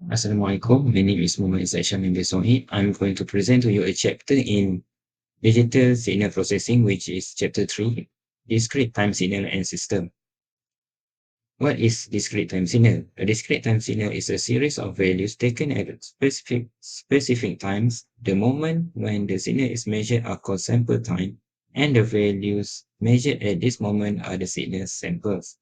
Assalamualaikum. My name is Syamil Soid. I'm going to present to you a chapter in digital signal processing, which is chapter 3, discrete time signal and system. What is discrete time signal? A discrete time signal is a series of values taken at specific times. The moment when the signal is measured are called sample time, and the values measured at this moment are the signal samples.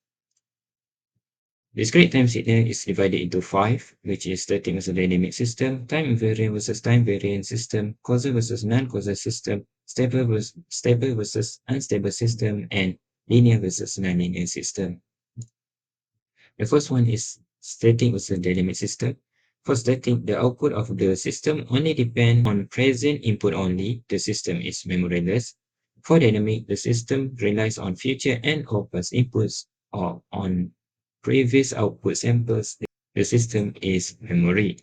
Discrete time signal is divided into five, which is static versus dynamic system, time invariant versus time variant system, causal versus non-causal system, stable versus unstable system, and linear versus nonlinear system. The first one is static versus dynamic system. For static, the output of the system only depends on present input only. The system is memoryless. For dynamic, the system relies on future and or past inputs or on previous output samples. The system is memory.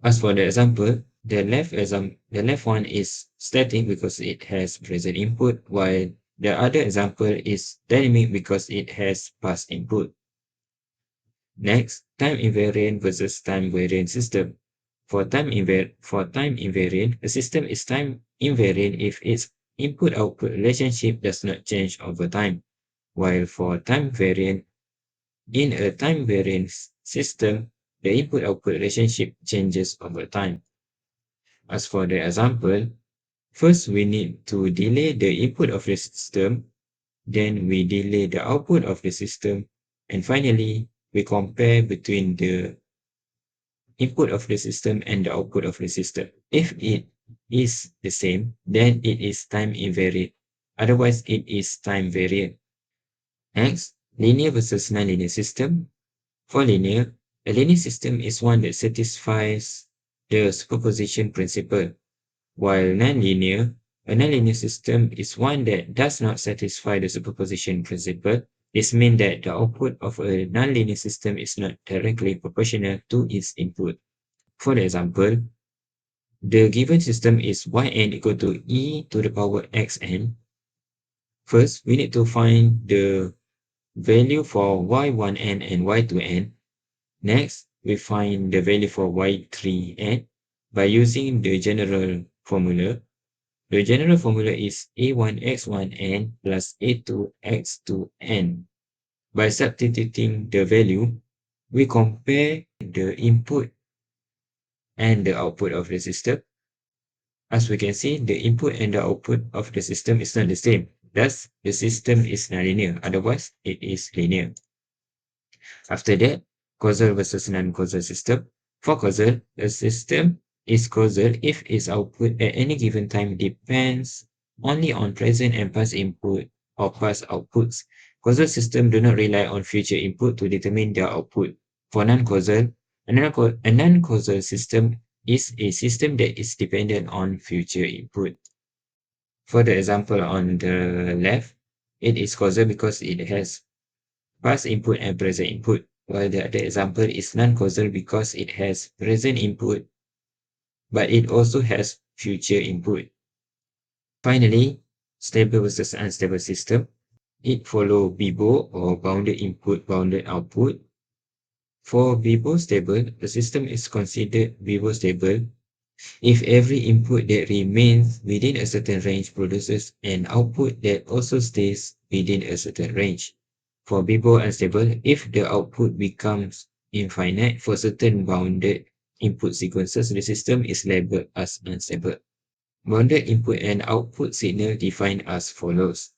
As for the example, the left one is static because it has present input, while the other example is dynamic because it has past input. Next, time invariant versus time variant system. For time invariant, a system is time invariant if its input-output relationship does not change over time, while for time variant, in a time variant system, the input-output relationship changes over time. As for the example, first we need to delay the input of the system, then we delay the output of the system, and finally, we compare between the input of the system and the output of the system. If it is the same, then it is time invariant. Otherwise, it is time variant. Next, linear versus nonlinear system. For linear, a linear system is one that satisfies the superposition principle, while a nonlinear system is one that does not satisfy the superposition principle. This means that the output of a nonlinear system is not directly proportional to its input. For example, the given system is yn equal to e to the power xn. First, we need to find the value for y1n and y2n. Next, we find the value for y3n by using the general formula. The general formula is a1x1n plus a2x2n. By substituting the value, we compare the input and the output of the system. As we can see, the input and the output of the system is not the same. Thus, the system is nonlinear. Otherwise, it is linear. After that, causal versus non-causal system. For causal, a system is causal if its output at any given time depends only on present and past input or past outputs. Causal systems do not rely on future input to determine their output. For non-causal, a non-causal system is a system that is dependent on future input. For the example on the left, it is causal because it has past input and present input, while the other example is non-causal because it has present input, but it also has future input. Finally, stable versus unstable system. It follows BIBO or bounded input, bounded output. For BIBO stable, the system is considered BIBO stable if every input that remains within a certain range produces an output that also stays within a certain range. For BIBO unstable, if the output becomes infinite for certain bounded input sequences, the system is labeled as unstable. Bounded input and output signal defined as follows.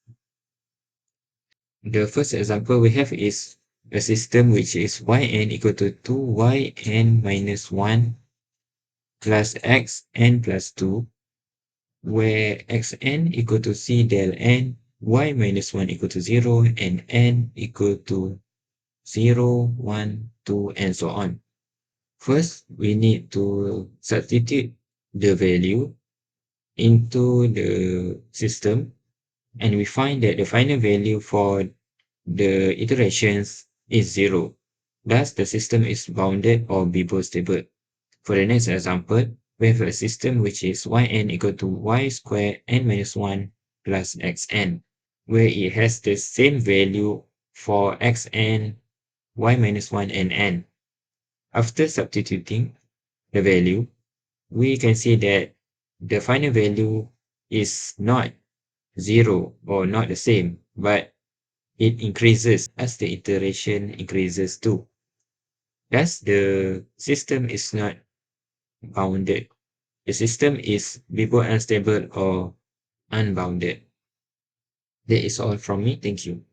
The first example we have is a system which is yn equal to 2yn minus 1 plus xn plus 2, where xn equal to c del n, y minus 1 equal to 0, and n equal to 0, 1, 2, and so on. First, we need to substitute the value into the system, and we find that the final value for the iterations is 0. Thus, the system is bounded or BIBO stable. For the next example, we have a system which is yn equal to y squared n minus 1 plus xn, where it has the same value for xn, y minus 1, and n. After substituting the value, we can see that the final value is not zero or not the same, but it increases as the iteration increases too. Thus, the system is not bounded. The system is bipole unstable or unbounded. That is all from me. Thank you.